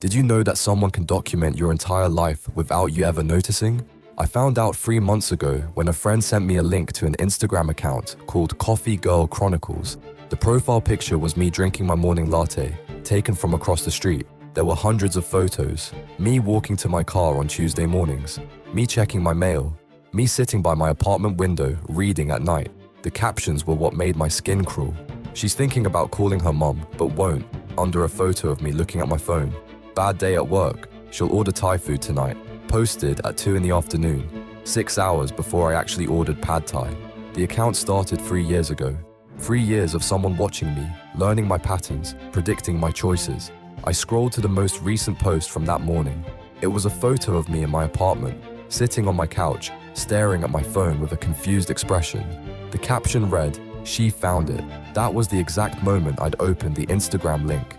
Did you know that someone can document your entire life without you ever noticing? I found out 3 months ago when a friend sent me a link to an Instagram account called Coffee Girl Chronicles. The profile picture was me drinking my morning latte, taken from across the street. There were hundreds of photos. Me walking to my car on Tuesday mornings. Me checking my mail. Me sitting by my apartment window, reading at night. The captions were what made my skin crawl. She's thinking about calling her mom, but won't, under a photo of me looking at my phone. Bad day at work. She'll order Thai food tonight. Posted at 2 in the afternoon, 6 hours before I actually ordered pad Thai. The account started 3 years ago. 3 years of someone watching me, learning my patterns, predicting my choices. I scrolled to the most recent post from that morning. It was a photo of me in my apartment, sitting on my couch, staring at my phone with a confused expression. The caption read, "She found it." That was the exact moment I'd opened the Instagram link.